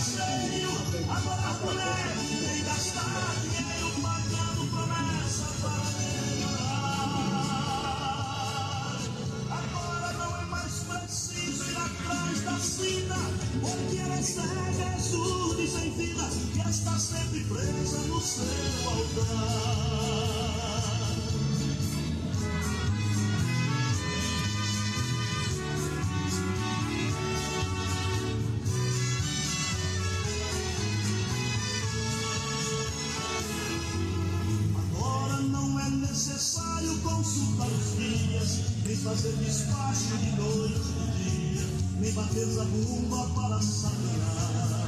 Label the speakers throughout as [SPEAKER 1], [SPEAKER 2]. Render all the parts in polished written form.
[SPEAKER 1] cheio, agora a mulher tem gastar dinheiro pagando promessa para melhorar. Agora não é mais preciso ir atrás da sina, porque ela é cega, é surda e sem vida, e está sempre presa no seu altar. Necessário consultar os dias, nem fazer despacho de noite e de dia, nem bater zabumba para saciar.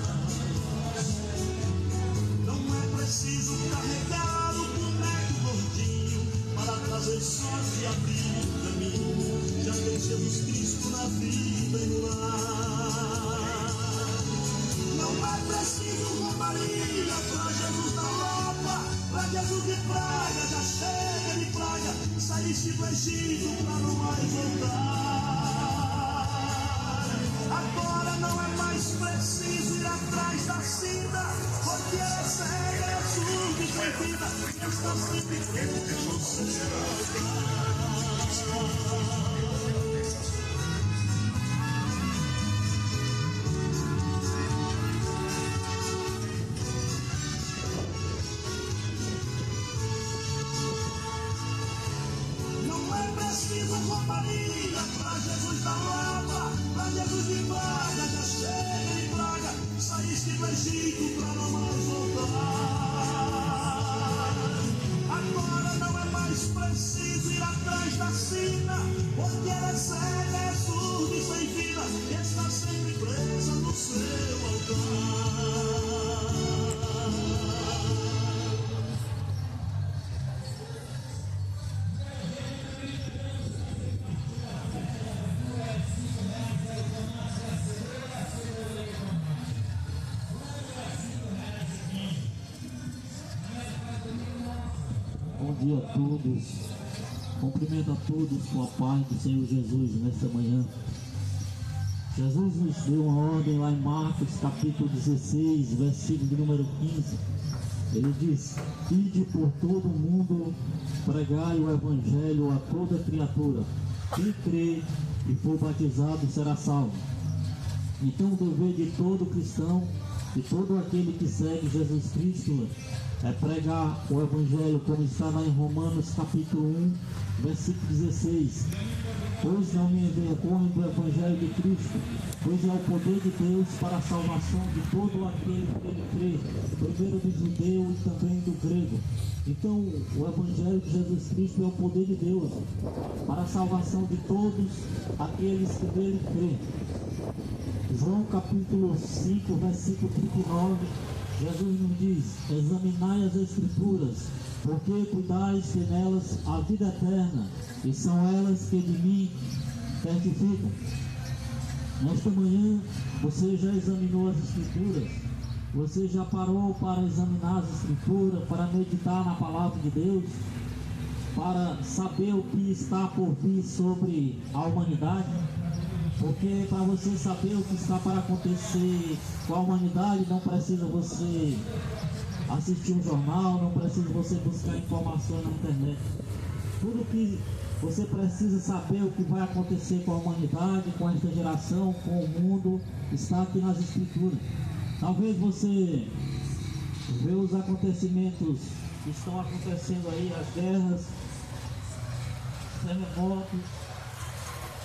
[SPEAKER 1] Não é preciso carregar o boneco gordinho para trazer sorte e abrir o caminho. Já tem Jesus Cristo na vida e no lar. Não é preciso romaria para Jesus da Lapa, para Jesus de praga, já chega de praga, saíste do Egito para não mais voltar. Agora não é mais preciso ir atrás da sina, porque ela é cega, é surda e sem vida, e está sempre presa no seu altar. Precisa romaria pra Jesus da Lapa, pra Jesus de praga, já chega de praga, saíste do Egito pra não mais voltar. Agora não é mais preciso ir atrás da sina, porque ela é cega, é surda e sem vida, e está sempre presa no seu altar.
[SPEAKER 2] Bom dia a todos, cumprimento a todos com a paz do Senhor Jesus nesta manhã. Jesus nos deu uma ordem lá em Marcos capítulo 16, versículo de número 15. Ele diz: ide por todo o mundo, pregai o evangelho a toda criatura, quem crê e for batizado será salvo. Então o dever de todo cristão, de todo aquele que segue Jesus Cristo, é pregar o Evangelho, como está lá em Romanos capítulo 1, versículo 16. Pois não me envergonho do Evangelho de Cristo, pois é o poder de Deus para a salvação de todo aquele que ele crê, primeiro do judeu e também do grego. Então o Evangelho de Jesus Cristo é o poder de Deus para a salvação de todos aqueles que nele crêem. João capítulo 5, versículo 39, Jesus nos diz: examinai as Escrituras, porque cuidais que nelas a vida eterna, e são elas que de mim testificam. Nesta manhã, você já examinou as Escrituras? Você já parou para examinar as Escrituras, para meditar na Palavra de Deus, para saber o que está por vir sobre a humanidade? Porque para você saber o que está para acontecer com a humanidade, não precisa você assistir um jornal, não precisa você buscar informação na internet. Tudo que você precisa saber o que vai acontecer com a humanidade, com esta geração, com o mundo, está aqui nas Escrituras. Talvez você vê os acontecimentos que estão acontecendo aí, as guerras, terremotos,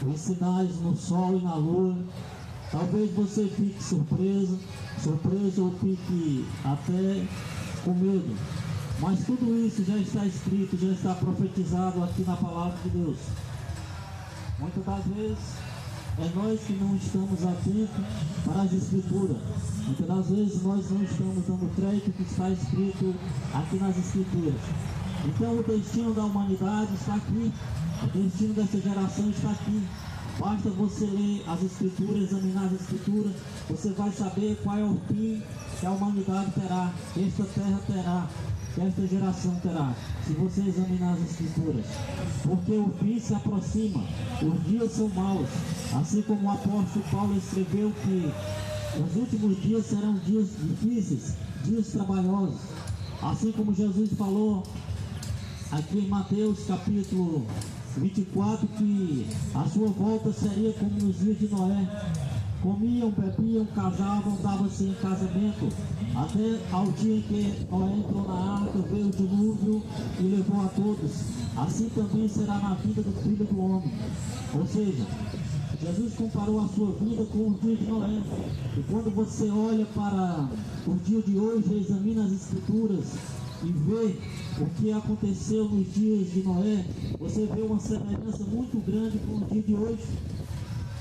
[SPEAKER 2] os sinais no sol e na lua. Talvez você fique surpreso ou fique até com medo. Mas tudo isso já está escrito, já está profetizado aqui na Palavra de Deus. Muitas das vezes é nós que não estamos atentos para as Escrituras. Muitas das vezes nós não estamos dando crédito que está escrito aqui nas Escrituras. Então o destino da humanidade está aqui. O destino dessa geração está aqui. Basta você ler as Escrituras, examinar as Escrituras, você vai saber qual é o fim que a humanidade terá, que esta terra terá, que esta geração terá, se você examinar as Escrituras. Porque o fim se aproxima, os dias são maus. Assim como o apóstolo Paulo escreveu que os últimos dias serão dias difíceis, dias trabalhosos. Assim como Jesus falou aqui em Mateus capítulo 24, que a sua volta seria como nos dias de Noé. Comiam, bebiam, casavam, davam-se em casamento, até ao dia em que Noé entrou na arca, veio o dilúvio e levou a todos. Assim também será na vida do Filho do Homem. Ou seja, Jesus comparou a sua vida com os dias de Noé. E quando você olha para o dia de hoje, examina as Escrituras e vê o que aconteceu nos dias de Noé, você vê uma semelhança muito grande com o dia de hoje.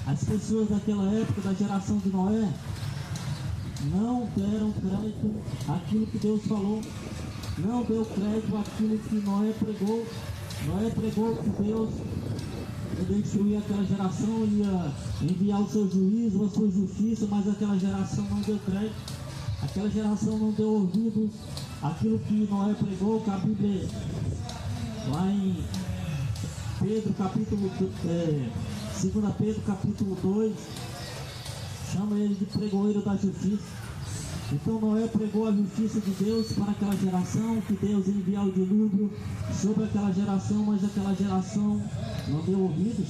[SPEAKER 2] As pessoas daquela época, da geração de Noé, não deram crédito àquilo que Deus falou, não deu crédito àquilo que Noé pregou. Noé pregou que Deus ia destruir aquela geração, ia enviar o seu juízo, a sua justiça, mas aquela geração não deu crédito, aquela geração não deu ouvidos àquilo que Noé pregou, que a Bíblia, lá em Pedro, capítulo 2 Pedro capítulo 2, chama ele de pregoeiro da justiça. Então Noé pregou a justiça de Deus para aquela geração, que Deus ia enviar o dilúvio sobre aquela geração, mas aquela geração não deu ouvidos,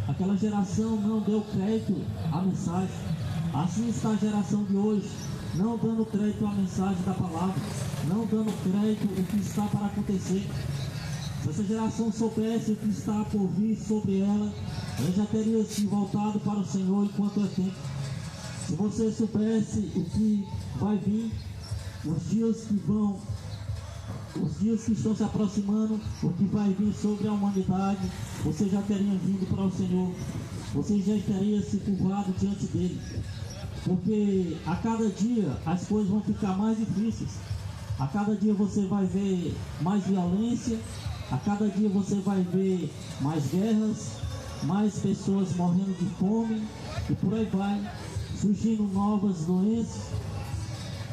[SPEAKER 2] aquela geração não deu crédito à mensagem. Assim está a geração de hoje, não dando crédito à mensagem da palavra, não dando crédito ao que está para acontecer. Se essa geração soubesse o que está por vir sobre ela, ela já teria se voltado para o Senhor enquanto é tempo. Se você soubesse o que vai vir, os dias que estão se aproximando, o que vai vir sobre a humanidade, você já teria vindo para o Senhor, você já teria se curvado diante dele. Porque a cada dia as coisas vão ficar mais difíceis, a cada dia você vai ver mais violência, a cada dia você vai ver mais guerras, mais pessoas morrendo de fome e por aí vai, surgindo novas doenças.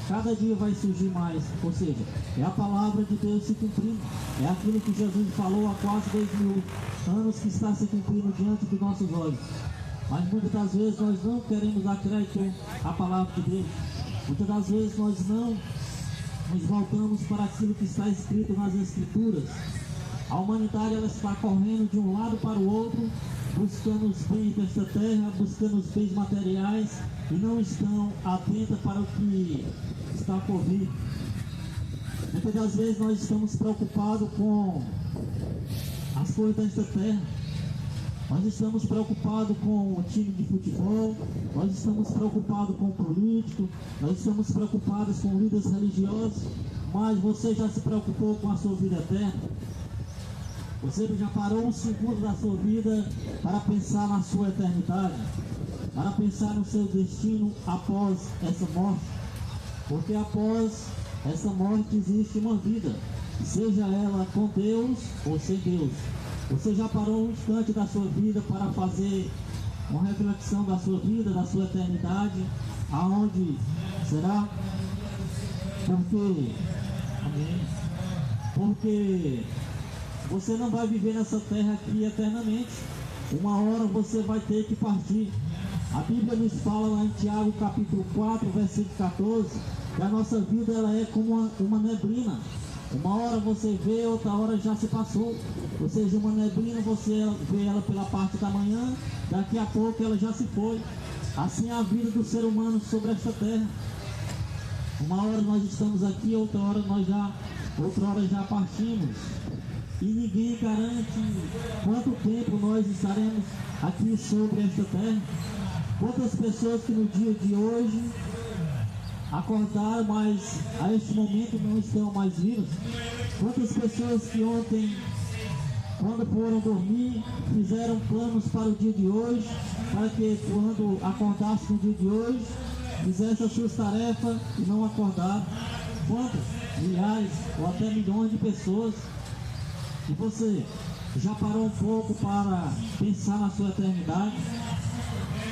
[SPEAKER 2] Cada dia vai surgir mais, ou seja, é a palavra de Deus se cumprindo, é aquilo que Jesus falou há quase 2000 anos que está se cumprindo diante dos nossos olhos. Mas muitas das vezes nós não queremos dar crédito à palavra de Deus, muitas das vezes nós não nos voltamos para aquilo que está escrito nas Escrituras. A humanidade ela está correndo de um lado para o outro, buscando os bens desta terra, buscando os bens materiais e não estão atentas para o que está por vir. Muitas das vezes nós estamos preocupados com as coisas desta terra, nós estamos preocupados com o time de futebol, nós estamos preocupados com o político, nós estamos preocupados com líderes religiosos, mas você já se preocupou com a sua vida eterna? Você já parou um segundo da sua vida para pensar na sua eternidade? Para pensar no seu destino após essa morte? Porque após essa morte existe uma vida, seja ela com Deus ou sem Deus. Você já parou um instante da sua vida para fazer uma reflexão da sua vida, da sua eternidade? Aonde será? Porque você não vai viver nessa terra aqui eternamente. Uma hora você vai ter que partir. A Bíblia nos fala lá em Tiago capítulo 4, versículo 14, que a nossa vida ela é como uma neblina. Uma hora você vê, outra hora já se passou. Ou seja, uma neblina você vê ela pela parte da manhã, daqui a pouco ela já se foi. Assim é a vida do ser humano sobre esta terra. Uma hora nós estamos aqui, outra hora já partimos. E ninguém garante quanto tempo nós estaremos aqui sobre esta terra. Quantas pessoas que no dia de hoje acordaram, mas a este momento não estão mais vivas. Quantas pessoas que ontem, quando foram dormir, fizeram planos para o dia de hoje, para que quando acordasse no dia de hoje, fizesse as suas tarefas e não acordaram. Quantas? Milhares ou até milhões de pessoas. E você já parou um pouco para pensar na sua eternidade?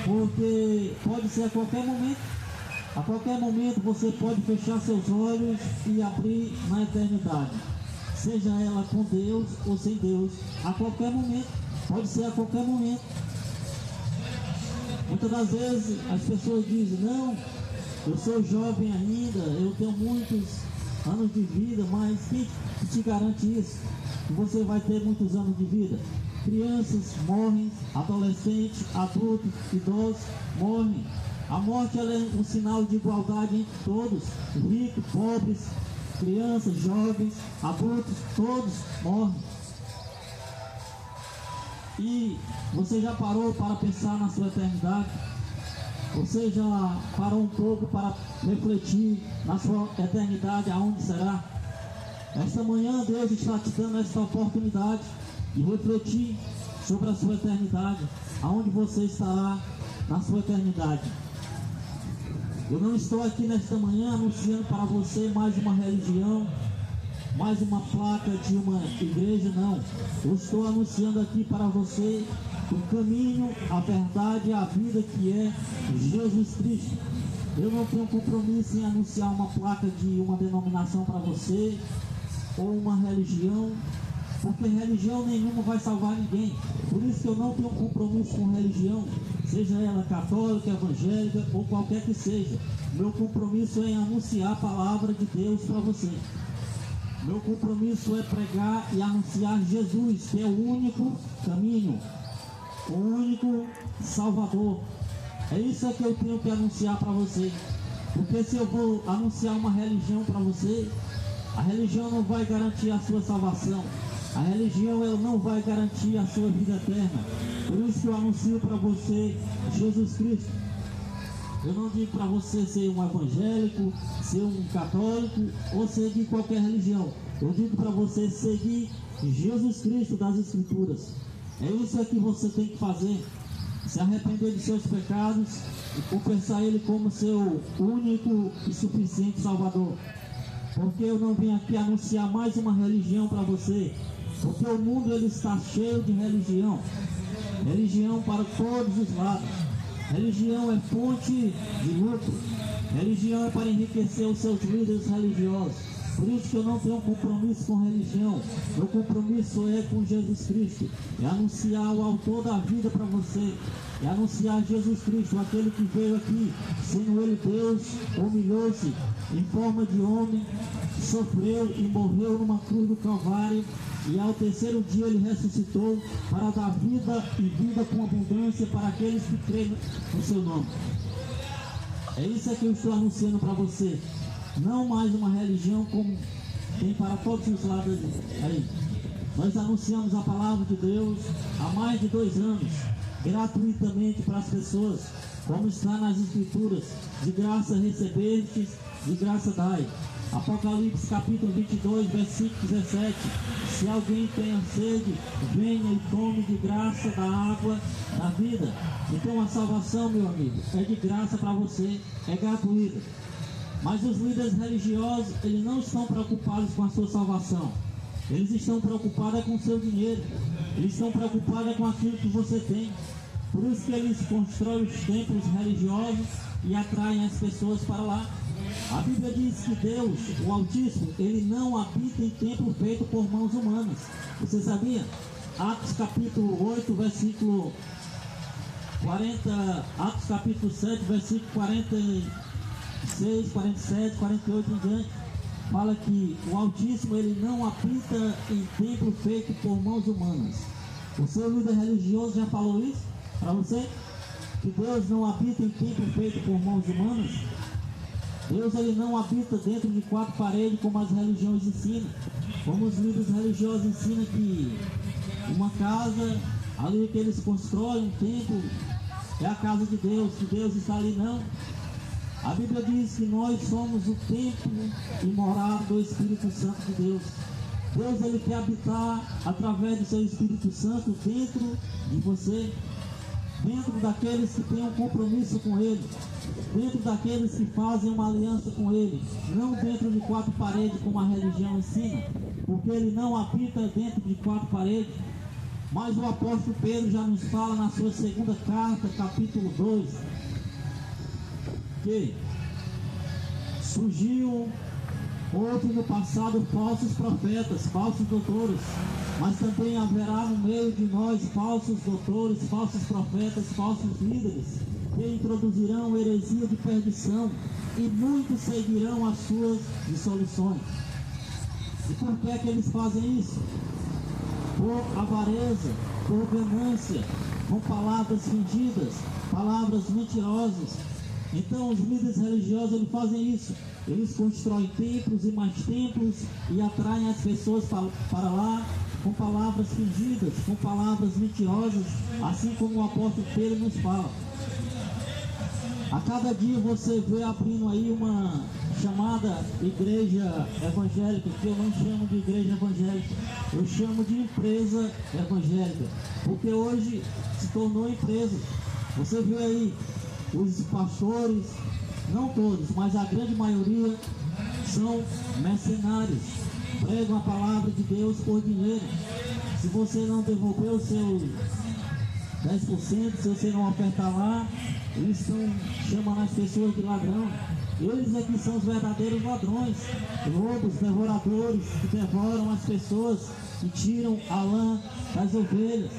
[SPEAKER 2] Porque pode ser a qualquer momento você pode fechar seus olhos e abrir na eternidade, seja ela com Deus ou sem Deus, a qualquer momento, pode ser a qualquer momento. Muitas das vezes as pessoas dizem, não, eu sou jovem ainda, eu tenho muitos anos de vida, mas quem te garante isso? Que você vai ter muitos anos de vida? Crianças morrem, adolescentes, adultos, idosos morrem. A morte ela é um sinal de igualdade entre todos, ricos, pobres, crianças, jovens, adultos, todos morrem. E você já parou para pensar na sua eternidade? Você já parou um pouco para refletir na sua eternidade, aonde será? Esta manhã Deus está te dando esta oportunidade de refletir sobre a sua eternidade, aonde você estará na sua eternidade. Eu não estou aqui nesta manhã anunciando para você mais uma religião, mais uma placa de uma igreja, não. Eu estou anunciando aqui para você o caminho, a verdade e a vida que é Jesus Cristo. Eu não tenho compromisso em anunciar uma placa de uma denominação para você, ou uma religião, porque religião nenhuma vai salvar ninguém. Por isso que eu não tenho compromisso com religião, seja ela católica, evangélica ou qualquer que seja. Meu compromisso é em anunciar a palavra de Deus para você. Meu compromisso é pregar e anunciar Jesus, que é o único caminho, o único Salvador. É isso que eu tenho que anunciar para você. Porque se eu vou anunciar uma religião para você, a religião não vai garantir a sua salvação. A religião ela não vai garantir a sua vida eterna. Por isso que eu anuncio para você Jesus Cristo. Eu não digo para você ser um evangélico, ser um católico ou seguir qualquer religião. Eu digo para você seguir Jesus Cristo das Escrituras. É isso que você tem que fazer. Se arrepender de seus pecados e confessar Ele como seu único e suficiente Salvador. Porque eu não vim aqui anunciar mais uma religião para você. Porque o mundo ele está cheio de religião. Religião para todos os lados. Religião é fonte de lucro. Religião é para enriquecer os seus líderes religiosos. Por isso que eu não tenho compromisso com religião. Meu compromisso é com Jesus Cristo. É anunciar o autor da vida para você. É anunciar Jesus Cristo, aquele que veio aqui, sendo Ele Deus, humilhou-se em forma de homem, sofreu e morreu numa cruz do Calvário, e ao terceiro dia Ele ressuscitou para dar vida e vida com abundância para aqueles que creem no seu nome. É isso que eu estou anunciando para você. Não mais uma religião como tem para todos os lados aí. Nós anunciamos a palavra de Deus há mais de 2 anos, gratuitamente para as pessoas, como está nas Escrituras: de graça recebestes, de graça dai. Apocalipse capítulo 22, versículo 17: se alguém tenha sede, venha e tome de graça da água da vida. Então a salvação, meu amigo, é de graça para você, é gratuita. Mas os líderes religiosos, eles não estão preocupados com a sua salvação. Eles estão preocupados com o seu dinheiro. Eles estão preocupados com aquilo que você tem. Por isso que eles constroem os templos religiosos e atraem as pessoas para lá. A Bíblia diz que Deus, o Altíssimo, Ele não habita em templo feito por mãos humanas. Você sabia? Atos capítulo 8, versículo 40, Atos capítulo 7, versículo 46, 47, 48 em diante, fala que o Altíssimo Ele não habita em templo feito por mãos humanas. O seu líder religioso já falou isso para você? Que Deus não habita em templo feito por mãos humanas? Deus ele não habita dentro de 4 paredes como as religiões ensinam. Como os líderes religiosos ensinam que uma casa ali que eles constroem, um templo, é a casa de Deus, que Deus está ali, não. A Bíblia diz que nós somos o templo e morada do Espírito Santo de Deus. Deus ele quer habitar através do seu Espírito Santo dentro de você, dentro daqueles que têm um compromisso com Ele, dentro daqueles que fazem uma aliança com Ele, não dentro de 4 paredes como a religião ensina, porque Ele não habita dentro de 4 paredes. Mas o apóstolo Pedro já nos fala na sua segunda carta, capítulo 2, que surgiu outro no passado falsos profetas, falsos doutores, mas também haverá no meio de nós falsos doutores, falsos profetas, falsos líderes, que introduzirão heresia de perdição, e muitos seguirão as suas dissoluções. E por que é que eles fazem isso? Por avareza, por ganância, com palavras fingidas, palavras mentirosas. Então os líderes religiosos eles fazem isso. Eles constroem templos e mais templos e atraem as pessoas para lá com palavras fingidas, com palavras mentirosas, assim como o apóstolo Pedro nos fala. A cada dia você vê abrindo aí uma chamada igreja evangélica, que eu não chamo de igreja evangélica, eu chamo de empresa evangélica, porque hoje se tornou empresa. Você vê aí os pastores, não todos, mas a grande maioria são mercenários, pregam a palavra de Deus por dinheiro. Se você não devolver o seu 10%, se você não ofertar lá, eles estão chamando as pessoas de ladrão. Eles é que são os verdadeiros ladrões, lobos, devoradores, que devoram as pessoas e tiram a lã das ovelhas.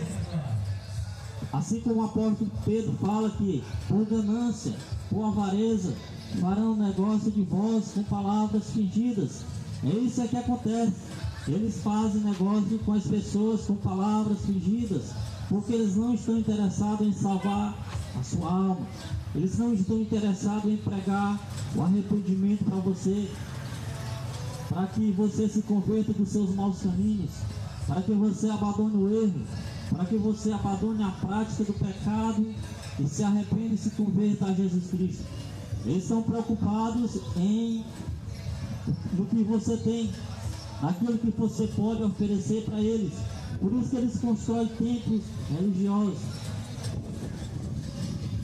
[SPEAKER 2] Assim como o apóstolo Pedro fala que por ganância, por avareza, farão negócio de vós com palavras fingidas. É isso que acontece. Eles fazem negócio com as pessoas com palavras fingidas, porque eles não estão interessados em salvar a sua alma. Eles não estão interessados em pregar o arrependimento para você, para que você se converta dos seus maus caminhos, para que você abandone o erro, para que você abandone a prática do pecado e se arrependa e se converta a Jesus Cristo. Eles estão preocupados no que você tem, naquilo que você pode oferecer para eles. Por isso que eles constroem templos religiosos.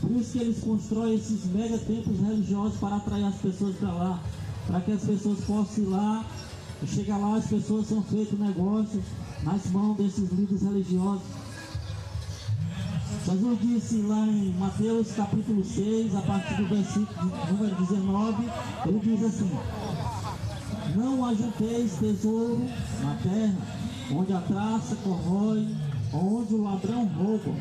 [SPEAKER 2] Por isso que eles constroem esses mega templos religiosos para atrair as pessoas para lá, para que as pessoas possam ir lá, e chegar lá as pessoas são feitos negócios nas mãos desses líderes religiosos. Jesus disse lá em Mateus capítulo 6, a partir do versículo número 19, ele diz assim: não ajunteis tesouro na terra, onde a traça corrói, onde o ladrão rouba.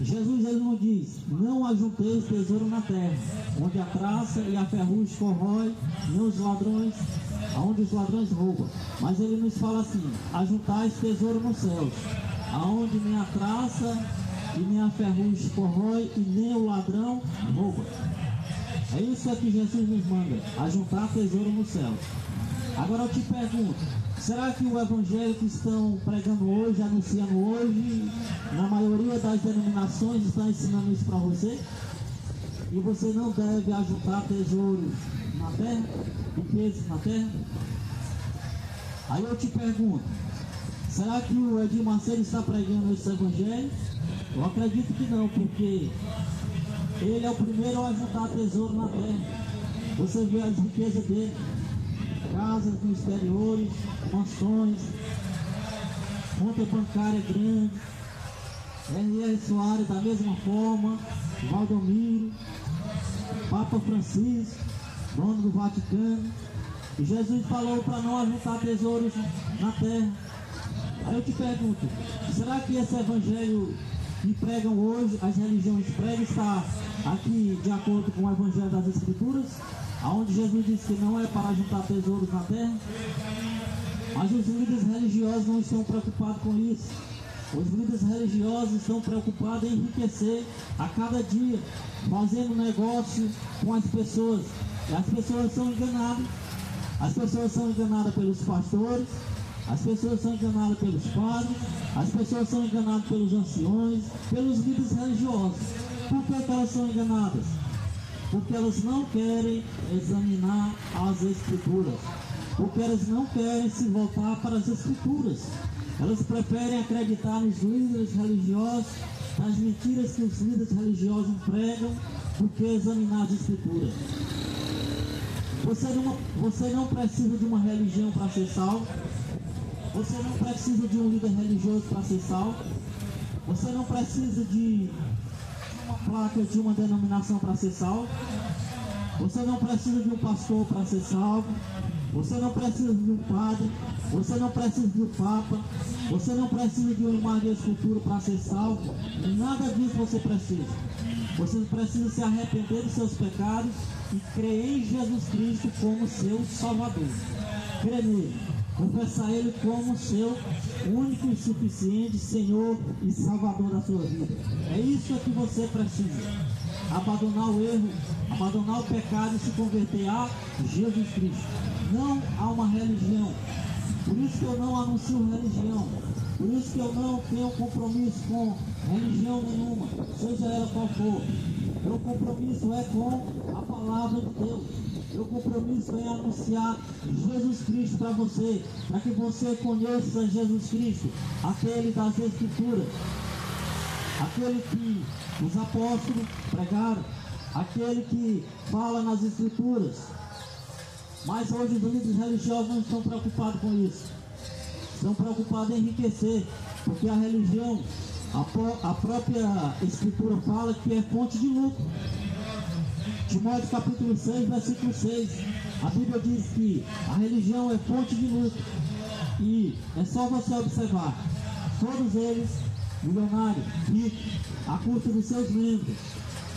[SPEAKER 2] Jesus não diz, não ajunteis tesouro na terra, onde a traça e a ferrugem corrói, nem os ladrões, aonde os ladrões roubam. Mas ele nos fala assim: ajuntais tesouro nos céus, aonde nem a traça e nem a ferrugem corrói e nem o ladrão rouba. É isso que Jesus nos manda, ajuntar tesouro nos céus. Agora eu te pergunto, será que o evangelho que estão pregando hoje, anunciando hoje, na maioria das denominações está ensinando isso para você? E você não deve ajuntar tesouros na terra, riquezas na terra? Aí eu te pergunto, será que o Edir Macedo está pregando esse evangelho? Eu acredito que não, porque ele é o primeiro a ajuntar tesouro na terra. Você vê as riquezas dele, casas no exteriores, mansões, conta bancária grande. R.R. Soares da mesma forma, Valdomiro, Papa Francisco, dono do Vaticano. E Jesus falou para não ajuntar tesouros na terra. Aí eu te pergunto, será que esse evangelho que pregam hoje, as religiões pregam, está aqui de acordo com o evangelho das Escrituras, aonde Jesus disse que não é para juntar tesouros na terra? Mas os líderes religiosos não estão preocupados com isso. Os líderes religiosos estão preocupados em enriquecer a cada dia, fazendo negócio com as pessoas. E as pessoas são enganadas. As pessoas são enganadas pelos pastores, as pessoas são enganadas pelos padres, as pessoas são enganadas pelos anciões, pelos líderes religiosos. Por que elas são enganadas? Porque elas não querem examinar as Escrituras, porque elas não querem se voltar para as Escrituras. Elas preferem acreditar nos líderes religiosos, nas mentiras que os líderes religiosos pregam, do que examinar as Escrituras. Você não precisa de uma religião para ser salvo. Você não precisa de um líder religioso para ser salvo. Você não precisa de uma placa de uma denominação para ser salvo. Você não precisa de um pastor para ser salvo. Você não precisa de um padre. Você não precisa de um papa. Você não precisa de uma imagem de escultura para ser salvo. Nada disso você precisa. Você precisa se arrepender dos seus pecados e crer em Jesus Cristo como seu Salvador. Crer nele, confessar ele como seu único e suficiente Senhor e Salvador da sua vida. É isso que você precisa. Abandonar o erro, abandonar o pecado e se converter a Jesus Cristo. Não a uma religião. Por isso que eu não anuncio religião. Por isso que eu não tenho compromisso com religião nenhuma, seja ela qual for. Meu compromisso é com a palavra de Deus. Meu compromisso é anunciar Jesus Cristo para você, para que você conheça Jesus Cristo, aquele das Escrituras, aquele que os apóstolos pregaram, aquele que fala nas Escrituras. Mas hoje os líderes religiosos não estão preocupados com isso. Estão preocupados em enriquecer, porque a religião, a própria Escritura fala que é fonte de lucro. Timóteo capítulo 6, versículo 6, a Bíblia diz que a religião é fonte de lucro. E é só você observar, todos eles milionários, ricos, à custa dos seus membros.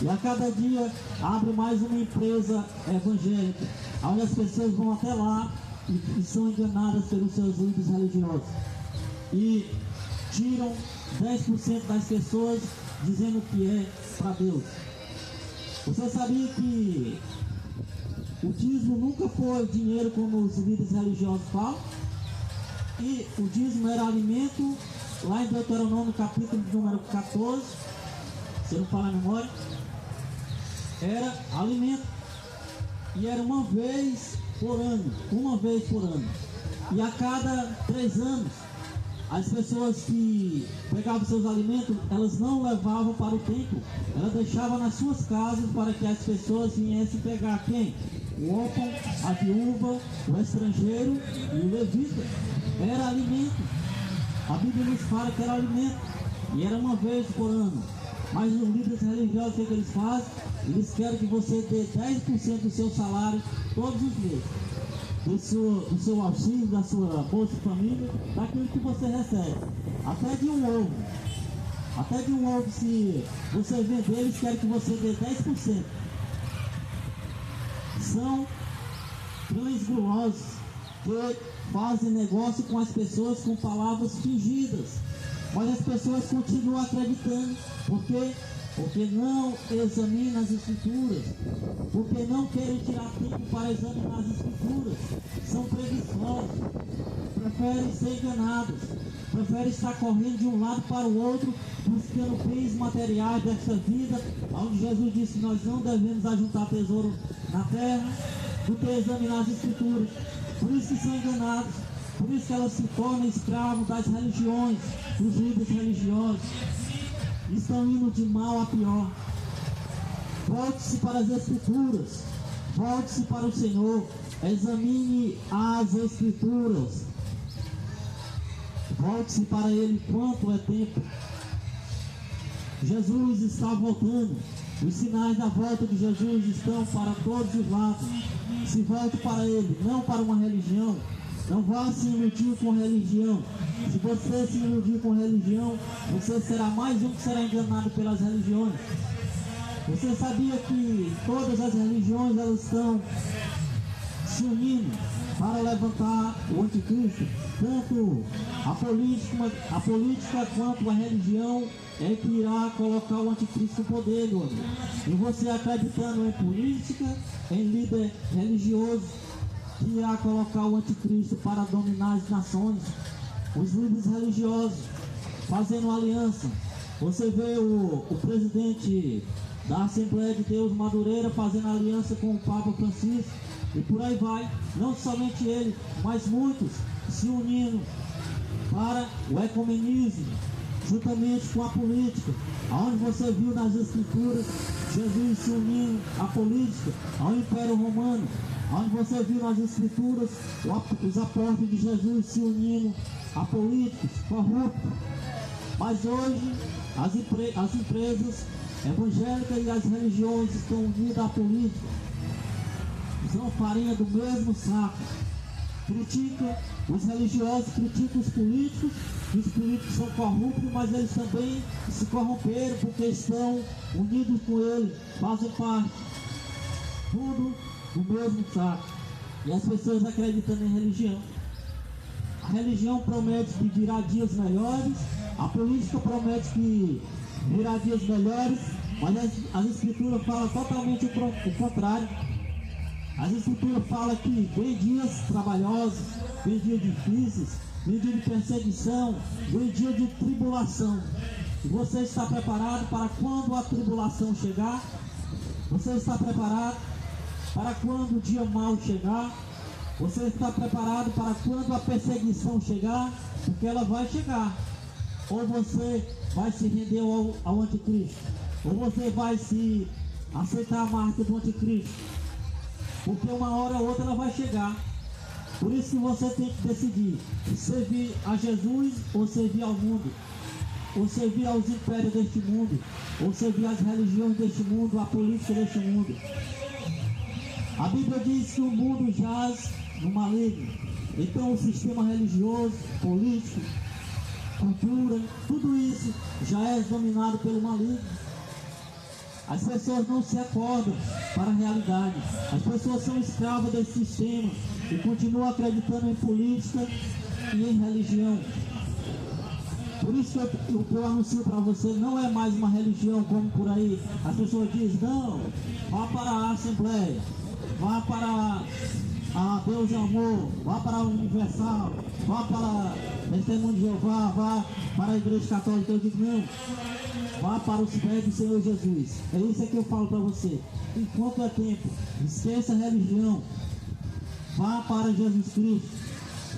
[SPEAKER 2] E a cada dia abre mais uma empresa evangélica, onde as pessoas vão até lá e são enganadas pelos seus líderes religiosos. E tiram 10% das pessoas dizendo que é para Deus. Você sabia que o dízimo nunca foi dinheiro como os líderes religiosos falam? E o dízimo era alimento, lá em Deuteronômio capítulo número 14, se não falar a memória, era alimento. E era uma vez por ano. E a cada 3 anos, as pessoas que pegavam seus alimentos, elas não levavam para o templo, elas deixavam nas suas casas para que as pessoas viessem pegar quem? O órfão, a viúva, o estrangeiro e o levita. Era alimento. A Bíblia nos fala que era alimento. E era uma vez por ano. Mas os líderes religiosos, o que eles fazem? Eles querem que você dê 10% do seu salário todos os meses. Do seu auxílio, da sua bolsa de família, daquilo que você recebe. Até de um ovo. Até de um ovo, se você vender, eles querem que você dê 10%. São cães gulosos que fazem negócio com as pessoas com palavras fingidas. Mas as pessoas continuam acreditando. Por quê? Porque não examinam as Escrituras, porque não querem tirar tempo para examinar as Escrituras, são preguiçosos, preferem ser enganados, preferem estar correndo de um lado para o outro, buscando bens materiais desta vida, onde Jesus disse que nós não devemos ajuntar tesouro na terra, do que examinar as Escrituras. Por isso que são enganados, por isso que elas se tornam escravos das religiões, dos líderes religiosos. Estão indo de mal a pior. Volte-se para as Escrituras, volte-se para o Senhor, examine as Escrituras, volte-se para Ele quanto é tempo. Jesus está voltando, os sinais da volta de Jesus estão para todos os lados. Se volte para Ele, não para uma religião. Não vá se iludir com religião. Se você se iludir com religião, você será mais um que será enganado pelas religiões. Você sabia que todas as religiões elas estão se unindo para levantar o anticristo? Tanto a política quanto a religião é que irá colocar o anticristo no poder, meu amigo. E você acreditando em política, em líder religioso, que irá colocar o anticristo para dominar as nações, os líderes religiosos fazendo aliança. Você vê o presidente da Assembleia de Deus, Madureira, fazendo aliança com o Papa Francisco, e por aí vai. Não somente ele, mas muitos se unindo para o ecumenismo, juntamente com a política, aonde você viu nas Escrituras Jesus se unindo à política, ao Império Romano, onde você viu nas Escrituras os apóstolos de Jesus se unindo a políticos corruptos. Mas hoje as empresas evangélicas e as religiões estão unidas à política, são farinha do mesmo saco. critica os religiosos, critica os políticos são corruptos, mas eles também se corromperam porque estão unidos com ele, fazem parte, tudo do mesmo saco. E as pessoas acreditando em religião. A religião promete que virá dias melhores, a política promete que virá dias melhores, mas as escrituras falam totalmente o contrário. As escrituras falam que vem dias trabalhosos, vem dias difíceis, vem dia de perseguição, vem dia de tribulação. E você está preparado para quando a tribulação chegar? Você está preparado para quando o dia mau chegar? Você está preparado para quando a perseguição chegar? Porque ela vai chegar. Ou você vai se render ao anticristo, ou você vai se aceitar a marca do anticristo. Porque uma hora ou outra ela vai chegar. Por isso que você tem que decidir: servir a Jesus ou servir ao mundo, ou servir aos impérios deste mundo, ou servir às religiões deste mundo, à política deste mundo. A Bíblia diz que o mundo jaz no maligno. Então o sistema religioso, político, cultura, tudo isso já é dominado pelo maligno. As pessoas não se acordam para a realidade. As pessoas são escravas desse sistema e continuam acreditando em política e em religião. Por isso que o que eu anuncio para você não é mais uma religião como por aí. As pessoas dizem: não, vá para a Assembleia, vá para a Deus é Amor, vá para a Universal, vá para Testemunho de Jeová, vá para a Igreja Católica. Eu digo: não, vá para os pés do Senhor Jesus. É isso que eu falo para você. Enquanto é tempo, esqueça a religião, vá para Jesus Cristo.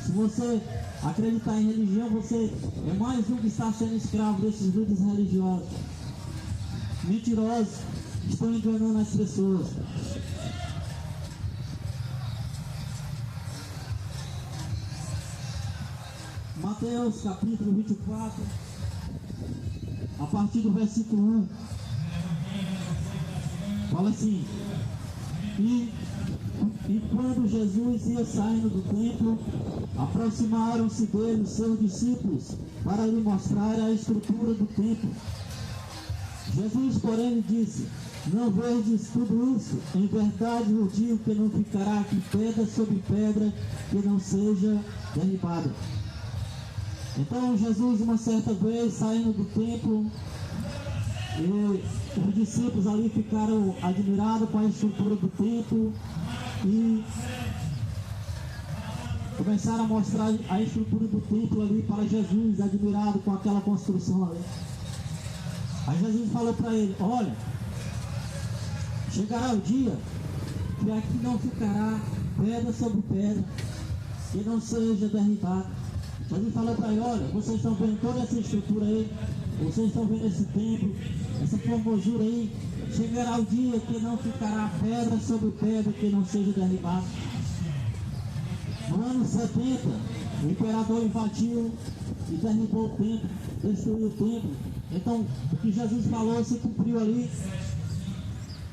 [SPEAKER 2] Se você acreditar em religião, você é mais um que está sendo escravo desses líderes religiosos mentirosos, que estão enganando as pessoas. Mateus capítulo 24, a partir do versículo 1, fala assim: E quando Jesus ia saindo do templo, aproximaram-se dele os seus discípulos para lhe mostrar a estrutura do templo. Jesus, porém, lhe disse: não vedes tudo isso? Em verdade vos digo que não ficará aqui pedra sobre pedra que não seja derribada. Então Jesus, uma certa vez, saindo do templo, e os discípulos ali ficaram admirados com a estrutura do templo e começaram a mostrar a estrutura do templo ali para Jesus, admirado com aquela construção ali. Aí Jesus falou para ele: olha, chegará o dia que aqui não ficará pedra sobre pedra que não seja derribada. Jesus falou para ele: olha, vocês estão vendo toda essa estrutura aí, vocês estão vendo esse templo, essa formosura aí, chegará o dia que não ficará pedra sobre pedra que não seja derribada. No ano 70, o imperador invadiu e derribou o templo, destruiu o templo. Então, o que Jesus falou se cumpriu ali.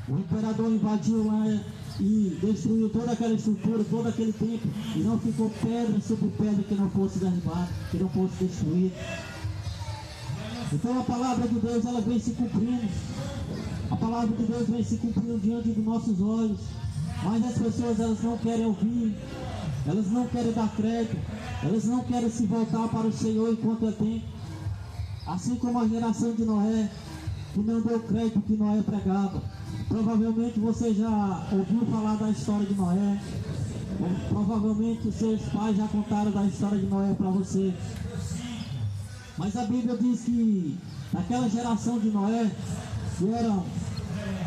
[SPEAKER 2] O imperador invadiu lá e destruiu toda aquela estrutura, todo aquele templo, e não ficou pedra sobre pedra que não fosse derribada, que não fosse destruída. Então a palavra de Deus, ela vem se cumprindo. A palavra de Deus vem se cumprindo diante dos nossos olhos. Mas as pessoas, elas não querem ouvir, elas não querem dar crédito, elas não querem se voltar para o Senhor enquanto é tempo. Assim como a geração de Noé, que não deu crédito que Noé pregava. Provavelmente você já ouviu falar da história de Noé. Provavelmente os seus pais já contaram da história de Noé para você. Mas a Bíblia diz que naquela geração de Noé, que eram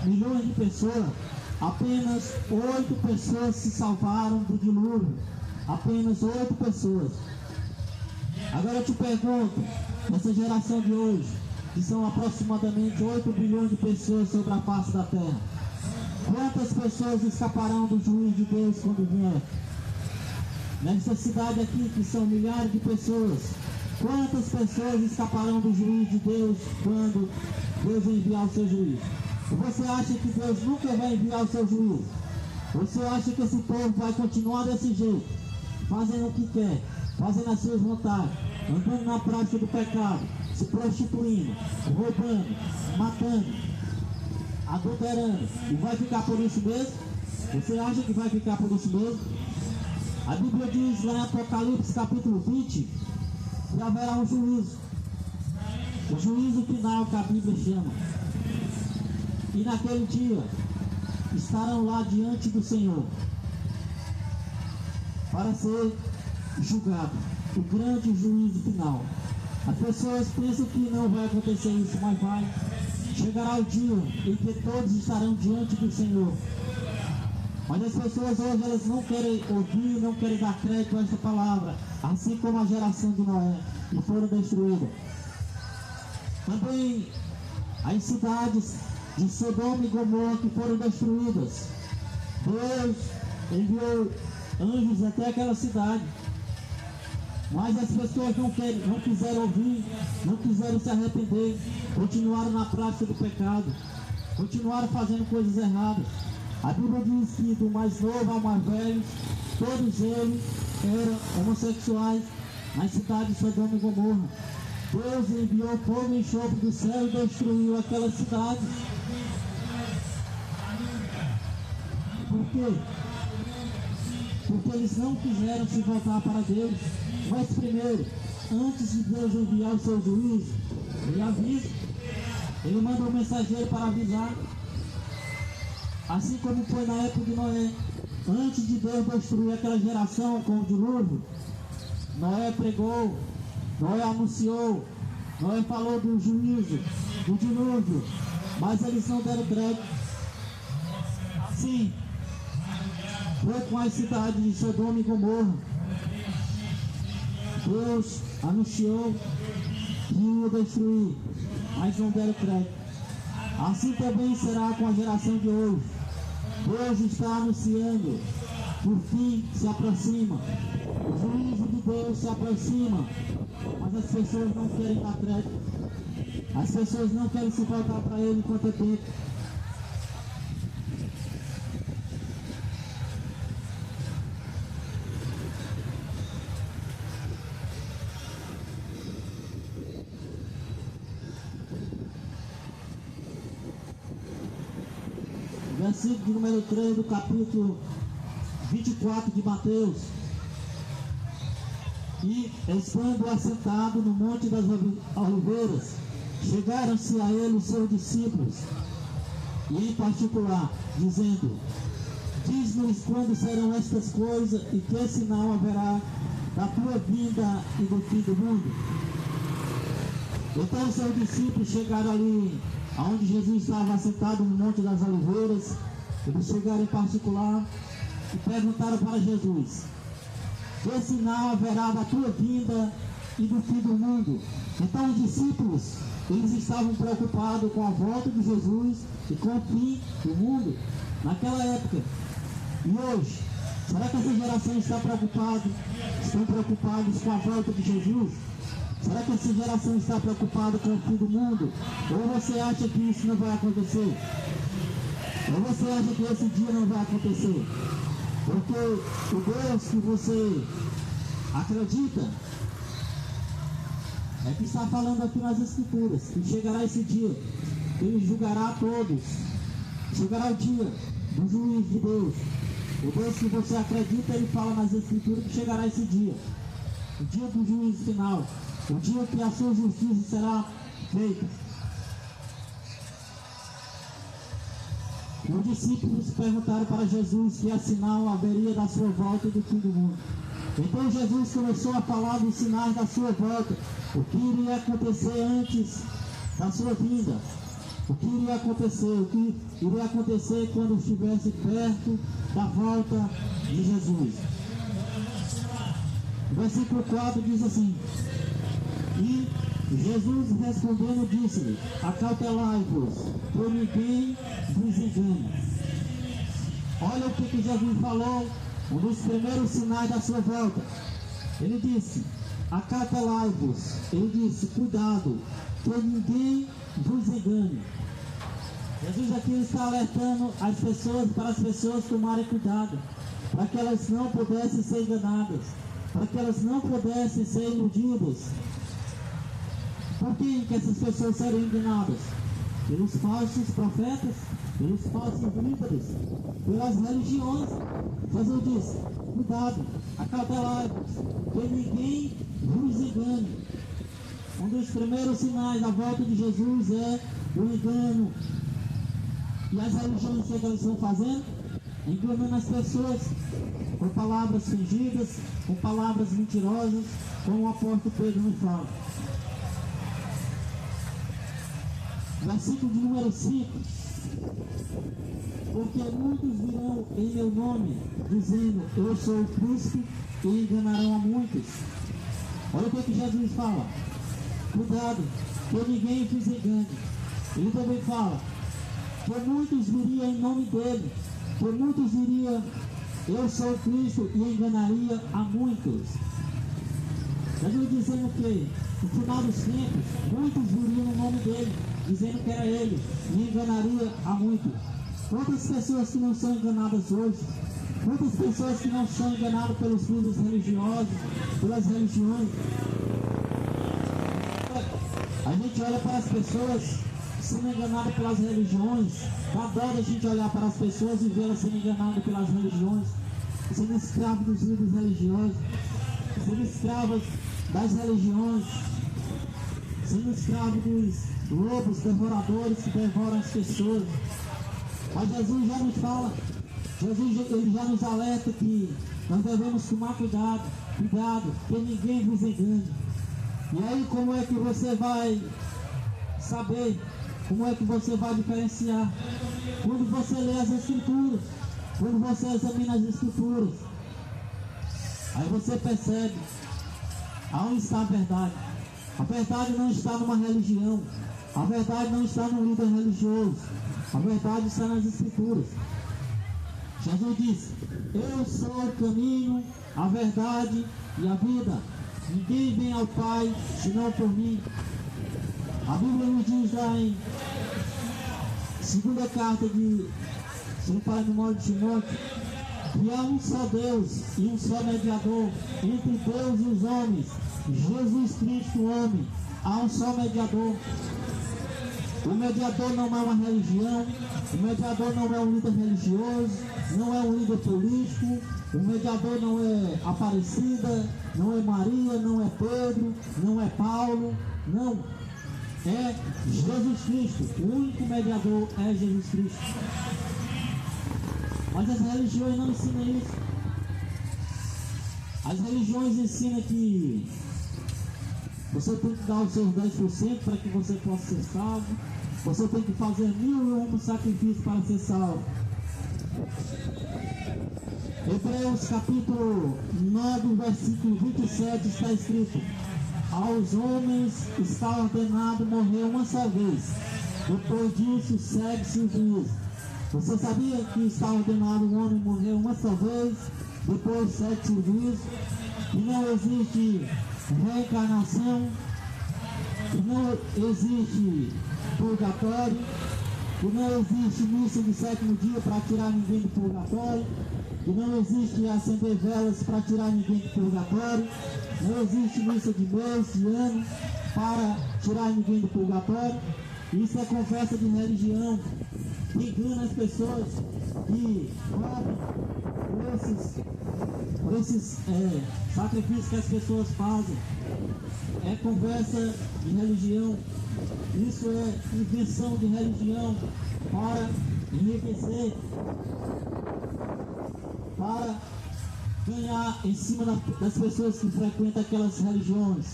[SPEAKER 2] milhões de pessoas, apenas 8 pessoas se salvaram do dilúvio. Apenas 8 pessoas. Agora eu te pergunto, nessa geração de hoje, que são aproximadamente 8 bilhões de pessoas sobre a face da terra, quantas pessoas escaparão do juízo de Deus quando vier? Nessa cidade aqui, que são milhares de pessoas, quantas pessoas escaparão do juízo de Deus quando Deus enviar o seu juízo? Você acha que Deus nunca vai enviar o seu juízo? Você acha que esse povo vai continuar desse jeito? fazendo o que quer, fazendo as suas vontades, andando na prática do pecado, se prostituindo, roubando, matando, adulterando, e vai ficar por isso mesmo? Você acha que vai ficar por isso mesmo? A Bíblia diz lá em Apocalipse capítulo 20 que haverá um juízo, o juízo final que a Bíblia chama. E naquele dia estarão lá diante do Senhor para ser julgado, o grande juízo final. As pessoas pensam que não vai acontecer isso, mas vai. Chegará o dia em que todos estarão diante do Senhor. Mas as pessoas hoje, elas não querem ouvir, não querem dar crédito a esta palavra, assim como a geração de Noé, que foram destruídas. Também as cidades de Sodoma e Gomorra que foram destruídas. Deus enviou anjos até aquela cidade, mas as pessoas não quiseram ouvir, não quiseram se arrepender, continuaram na prática do pecado, continuaram fazendo coisas erradas. A Bíblia diz que do mais novo ao mais velho, todos eles eram homossexuais nas cidades de Sodoma e Gomorra. Deus enviou fogo e enxofre do céu e destruiu aquela cidade. Por quê? Porque eles não quiseram se voltar para Deus. Mas primeiro, antes de Deus enviar o seu juízo, Ele avisa, Ele manda um mensageiro para avisar. Assim como foi na época de Noé, antes de Deus destruir aquela geração com o dilúvio, Noé pregou, Noé anunciou, Noé falou do juízo, do dilúvio, mas eles não deram crédito. Assim foi com as cidades de Sodoma e Gomorra. Deus anunciou que ia destruir, mas não deram crédito. Assim também será com a geração de hoje. Deus está anunciando que o fim se aproxima, o juízo de Deus se aproxima, mas as pessoas não querem dar crédito, as pessoas não querem se voltar para Ele enquanto é tempo. Versículo de número 3 do capítulo 24 de Mateus. E estando assentado no Monte das Oliveiras, chegaram-se a ele os seus discípulos, e em particular, dizendo: diz-nos quando serão estas coisas e que sinal haverá da tua vinda e do fim do mundo. Então os seus discípulos chegaram ali onde Jesus estava assentado no Monte das Oliveiras. Eles chegaram em particular e perguntaram para Jesus: que sinal haverá da tua vinda e do fim do mundo? Então os discípulos, eles estavam preocupados com a volta de Jesus e com o fim do mundo naquela época. E hoje, será que essa geração está preocupada? Estão preocupados com a volta de Jesus? Será que essa geração está preocupada com o fim do mundo? Ou você acha que isso não vai acontecer? Ou você acha que esse dia não vai acontecer? Porque o Deus que você acredita é que está falando aqui nas Escrituras, que chegará esse dia, Ele julgará a todos. Chegará o dia do juízo de Deus. O Deus que você acredita, Ele fala nas Escrituras que chegará esse dia, o dia do juízo final, o dia que a sua justiça será feita. Os discípulos perguntaram para Jesus que sinal haveria da sua volta e do fim do mundo. Então Jesus começou a falar dos sinais da sua volta, o que iria acontecer antes da sua vinda, o que iria acontecer quando estivesse perto da volta de Jesus. O versículo 4 diz assim: e Jesus respondendo disse-lhe: acautelai-vos, por ninguém vos engane. Olha o que Jesus falou, um dos primeiros sinais da sua volta. Ele disse: acautelai-vos. Ele disse: cuidado, por ninguém vos engane. Jesus aqui está alertando as pessoas, para as pessoas tomarem cuidado, para que elas não pudessem ser enganadas. para que elas não pudessem ser iludidas. Por quem que essas pessoas serão enganadas? Pelos falsos profetas, pelos falsos líderes, pelas religiões. Jesus diz: cuidado, acautelai-vos, que ninguém vos engane. Um dos primeiros sinais da volta de Jesus é o engano. E as religiões, o que elas estão fazendo? Enganando as pessoas com palavras fingidas, com palavras mentirosas, como o apóstolo Pedro nos fala. Versículo de número 5: porque muitos virão em meu nome, dizendo: eu sou o Cristo, e enganarão a muitos. Olha o que Jesus fala: cuidado, que ninguém vos engane. Ele também fala que muitos viriam em nome dele, que muitos diriam: eu sou o Cristo, e enganaria a muitos. Jesus dizendo que no final dos tempos, muitos viriam no nome dele, dizendo que era ele, e enganaria a muitos. Quantas pessoas que não são enganadas hoje? Quantas pessoas que não são enganadas pelos líderes religiosos, pelas religiões? A gente olha para as pessoas sendo enganadas pelas religiões. Dá dó da gente olhar para as pessoas e vê-las sendo enganadas pelas religiões, sendo escravos dos líderes religiosos, sendo escravos das religiões, sendo escravos dos lobos devoradores que devoram as pessoas. Mas Jesus já nos fala, Jesus ele já nos alerta que nós devemos tomar cuidado, que ninguém vos engane. E aí, como é que você vai saber? Como é que você vai diferenciar? Quando você lê as Escrituras, quando você examina as Escrituras, aí você percebe aonde está a verdade. A verdade não está numa religião, a verdade não está no líder religioso, a verdade está nas Escrituras. Jesus disse: eu sou o caminho, a verdade e a vida. Ninguém vem ao Pai senão por mim. A Bíblia nos diz lá em segunda carta de São Pai no Monte de Timóteo que há um só Deus e um só mediador entre Deus e os homens, Jesus Cristo, o homem. Há um só mediador. O mediador não é uma religião, o mediador não é um líder religioso, não é um líder político, o mediador não é Aparecida, não é Maria, não é Pedro, não é Paulo, não. É Jesus Cristo. O único mediador é Jesus Cristo. Mas as religiões não ensinam isso. As religiões ensinam que você tem que dar os seus 10% para que você possa ser salvo. Você tem que fazer 1001 sacrifícios para ser salvo. Hebreus capítulo 9, versículo 27 está escrito: aos homens está ordenado morrer uma só vez, depois disso segue-se o juízo. Você sabia que está ordenado o homem morrer uma só vez, depois segue-se o juízo? Que não existe reencarnação, que não existe purgatório, que não existe missa de sétimo dia para tirar ninguém do purgatório, que não existe acender velas para tirar ninguém do purgatório, não existe missa de mês, de ano para tirar ninguém do purgatório. Isso é conversa de religião que engana as pessoas, que cobrem por esses sacrifícios que as pessoas fazem. É conversa de religião. Isso é invenção de religião para enriquecer, para ganhar em cima das pessoas que frequentam aquelas religiões.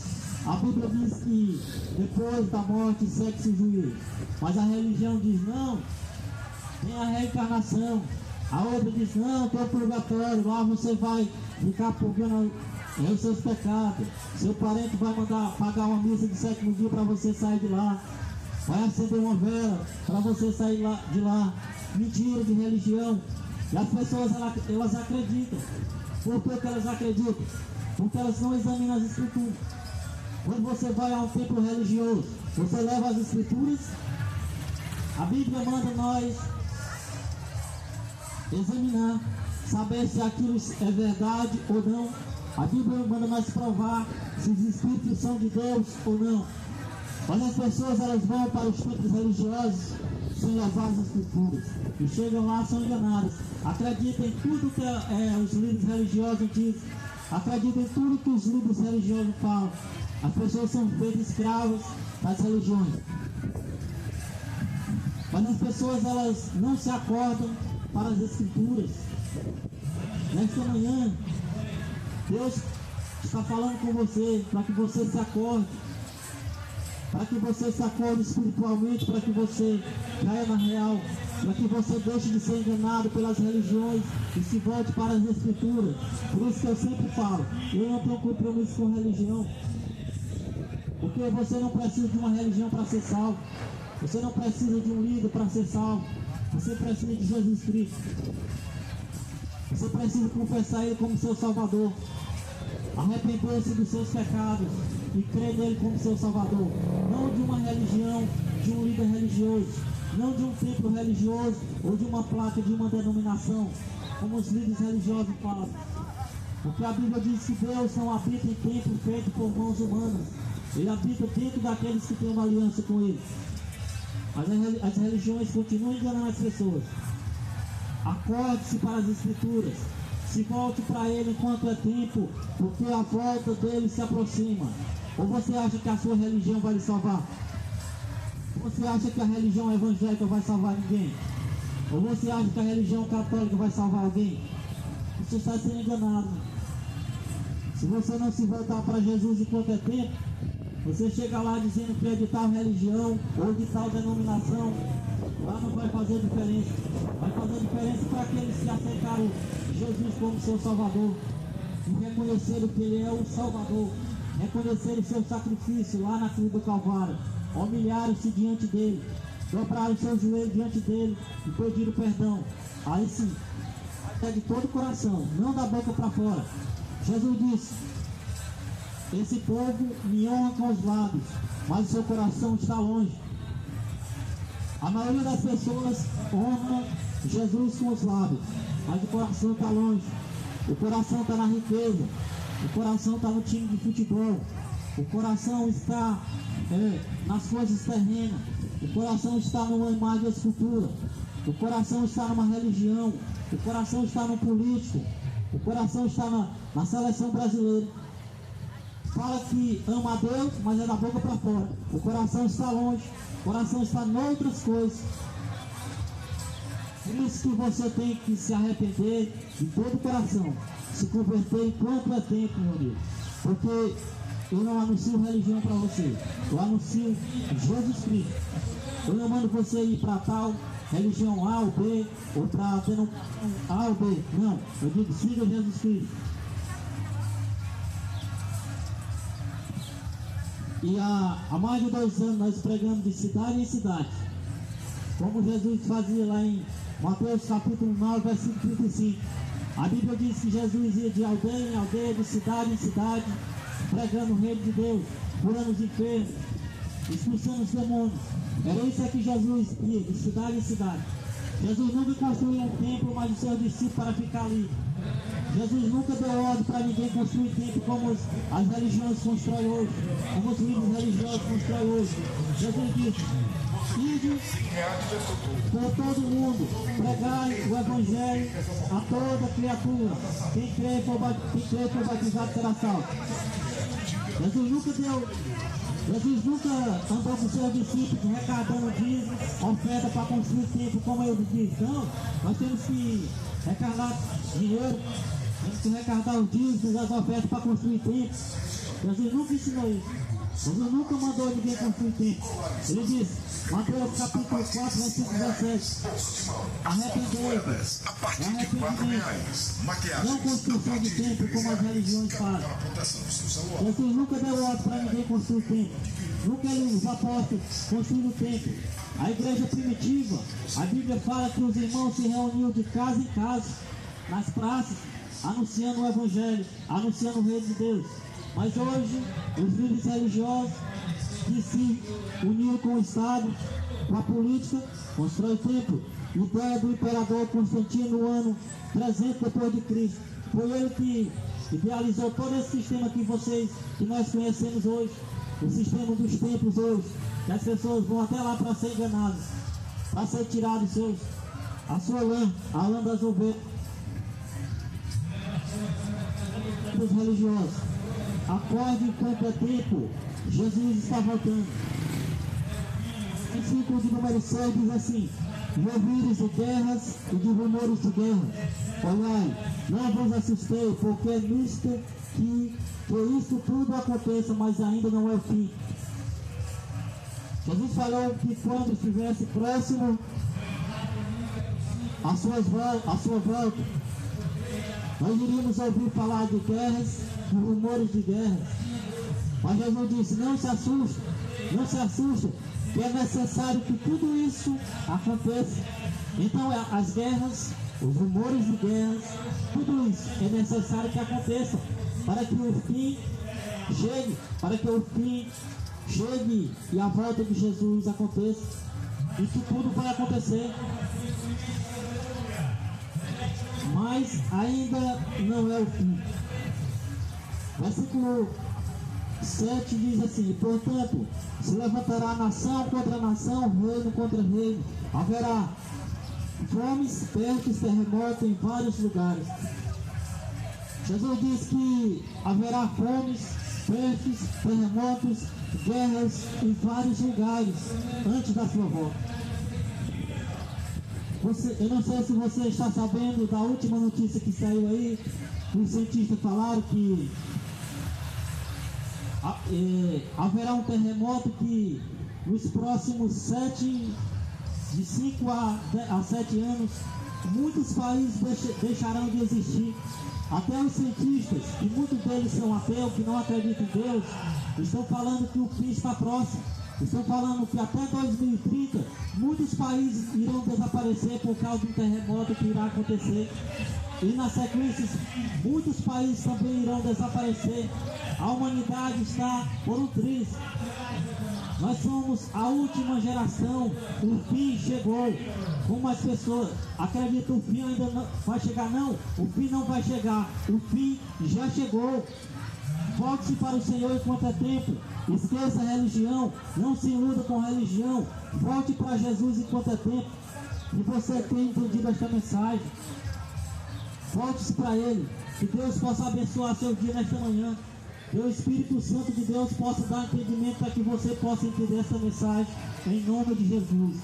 [SPEAKER 2] A Bíblia diz que depois da morte segue-se o juízo, mas a religião diz não, tem a reencarnação. A outra diz não, tem o purgatório, lá você vai ficar purgando os seus pecados. Seu parente vai mandar pagar uma missa de sétimo dia para você sair de lá, vai acender uma vela para você sair de lá. Mentira de religião. E as pessoas elas acreditam. Por que elas acreditam? Porque elas não examinam as Escrituras. Quando você vai a um templo religioso, você leva as Escrituras. A Bíblia manda nós examinar, saber se aquilo é verdade ou não. A Bíblia manda nós provar se os Espíritos são de Deus ou não. Mas as pessoas elas vão para os templos religiosos sem levar as Escrituras. E chegam lá, são enganadas. Acreditam em tudo que os livros religiosos dizem. Acreditam em tudo que os livros religiosos falam. As pessoas são feitas escravas das religiões. Mas as pessoas elas não se acordam para as Escrituras. Nesta manhã, Deus está falando com você para que você se acorde. Para que você se acorde espiritualmente, para que você caia na real, para que você deixe de ser enganado pelas religiões e se volte para as Escrituras. Por isso que eu sempre falo, eu não tenho compromisso com religião, porque você não precisa de uma religião para ser salvo, você não precisa de um líder para ser salvo, você precisa de Jesus Cristo, você precisa confessar Ele como seu Salvador, arrepender-se dos seus pecados e crer nele como seu Salvador, não de uma religião, de um líder religioso, não de um templo religioso ou de uma placa de uma denominação, como os líderes religiosos falam. Porque a Bíblia diz que Deus não habita em templo feito por mãos humanas, Ele habita dentro daqueles que têm uma aliança com Ele. As religiões continuam enganando as pessoas. Acorde-se para as Escrituras, se volte para Ele enquanto é tempo, porque a volta dele se aproxima. Ou você acha que a sua religião vai lhe salvar? Ou você acha que a religião evangélica vai salvar ninguém? Ou você acha que a religião católica vai salvar alguém? Você está sendo enganado. Se você não se voltar para Jesus enquanto é tempo, você chega lá dizendo que é de tal religião ou de tal denominação, lá não vai fazer diferença. Vai fazer diferença para aqueles que aceitaram Jesus como seu Salvador e reconheceram que Ele é o Salvador, reconheceram o seu sacrifício lá na cruz do Calvário, humilharam-se diante dele, dobraram seus joelhos diante dele e pediram perdão. Aí sim, é de todo o coração, não da boca para fora. Jesus disse: esse povo me honra com os lábios, mas o seu coração está longe. A maioria das pessoas honra Jesus com os lábios, mas o coração está longe. O coração está na riqueza, o coração está no time de futebol, o coração está nas coisas terrenas, o coração está numa imagem de escultura, o coração está numa religião, o coração está no político, o coração está na seleção brasileira. Fala que ama a Deus, mas é da boca para fora. O coração está longe, o coração está em outras coisas. Por isso que você tem que se arrepender de todo o coração, se converter enquanto é tempo, meu amigo. Porque eu não anuncio religião para você, eu anuncio Jesus Cristo. Eu não mando você ir para tal religião A ou B, ou para A ou B. Não, eu digo, siga Jesus Cristo. E há mais de 2 anos nós pregamos de cidade em cidade, como Jesus fazia lá em Mateus capítulo 9, versículo 35. A Bíblia diz que Jesus ia de aldeia em aldeia, de cidade em cidade, pregando o reino de Deus, curando os enfermos, expulsando os demônios. Era isso que Jesus ia, de cidade em cidade. Jesus nunca construiu um templo, mas os seus discípulos para ficar ali. Jesus nunca deu ordem para ninguém construir templo como as religiões constroem hoje, como os livros religiosos constroem hoje. Jesus disse: ide por todo mundo, pregai o Evangelho a toda criatura. Quem crê e for batizado será salvo. Jesus nunca andou com seus discípulos arrecadando dízimo, oferta para construir templo como eu disse. Não, nós temos que arrecadar dinheiro, temos que arrecadar os dízimos, as ofertas para construir templo. Jesus nunca ensinou isso. Jesus nunca mandou ninguém construir templo. Ele disse, Mateus capítulo 4, versículo 17: arrependei-vos, não construção de templo como as religiões fazem. Jesus nunca deu ordem para ninguém construir templo. Nunca os apóstolos construíram templo. A igreja primitiva, a Bíblia fala que os irmãos se reuniam de casa em casa, nas praças, anunciando o Evangelho, anunciando o reino de Deus. Mas hoje, os líderes religiosos que se uniram com o Estado, com a política, constroem templo. Ideia do imperador Constantino no ano 300 depois de Cristo. Foi ele que idealizou todo esse sistema que nós conhecemos hoje, o sistema dos templos hoje, que as pessoas vão até lá para ser enganadas, para ser tirados a sua lã, a lã das ovelhas. Os religiosos, acorde enquanto é tempo, Jesus está voltando. O versículo de número 6 diz assim: de ouvires de guerras e de rumores de guerra, olhai, não vos assustei, porque é nisto que isto tudo aconteça, mas ainda não é o fim. Jesus falou que quando estivesse próximo a sua volta, nós iríamos ouvir falar de guerras, de rumores de guerras. Mas Jesus disse: não se assusta, que é necessário que tudo isso aconteça. Então as guerras, os rumores de guerras, tudo isso é necessário que aconteça para que o fim chegue e a volta de Jesus aconteça. Isso tudo vai acontecer, mas ainda não é o fim. Versículo 7 diz assim: portanto, se levantará nação contra nação, reino contra reino, haverá fomes, pestes, terremotos em vários lugares. Jesus diz que haverá fomes, pestes, terremotos, guerras em vários lugares antes da sua volta. Eu não sei se você está sabendo da última notícia que saiu aí. Os cientistas falaram que haverá um terremoto que nos próximos 5 a 7 anos, muitos países deixarão de existir. Até os cientistas, e muitos deles são ateus, que não acreditam em Deus, estão falando que o fim está próximo. Estão falando que até 2030 muitos países irão desaparecer por causa de um terremoto que irá acontecer. E na sequência, muitos países também irão desaparecer. A humanidade está por um triz. Nós somos a última geração. O fim chegou. Como as pessoas acreditam, o fim ainda não vai chegar? Não, o fim não vai chegar. O fim já chegou. Volte-se para o Senhor enquanto é tempo. Esqueça a religião. Não se iluda com a religião. Volte para Jesus enquanto é tempo. E você tem entendido esta mensagem. Volte-se para Ele. Que Deus possa abençoar seu dia nesta manhã. Que o Espírito Santo de Deus possa dar entendimento para que você possa entender essa mensagem. Em nome de Jesus.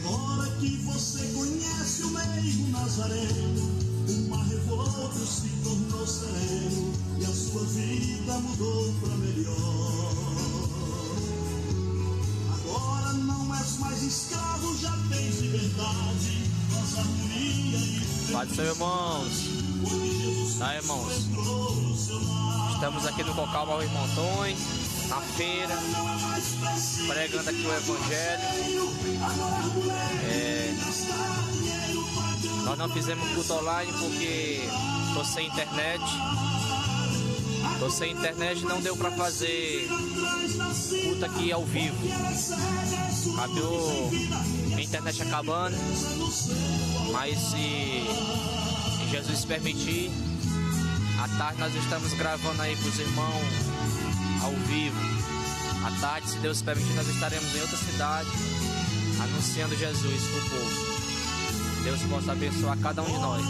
[SPEAKER 1] Agora que você conhece o mesmo Nazareno, o mar revolto se tornou sereno e a sua vida mudou para melhor. Agora não és mais escravo, já tens liberdade, faz harmonia e
[SPEAKER 3] Paz do Senhor, irmãos. Tá, irmãos? Estamos aqui no Cocal Barro Irmão Antônio, na feira, pregando aqui o Evangelho. Nós não fizemos culto online porque tô sem internet. Não deu para fazer culto aqui ao vivo. Acabou a internet acabando. Mas se Jesus permitir, à tarde nós estamos gravando aí para os irmãos ao vivo. À tarde, se Deus permitir, nós estaremos em outra cidade anunciando Jesus para o povo. Deus possa abençoar cada um de nós.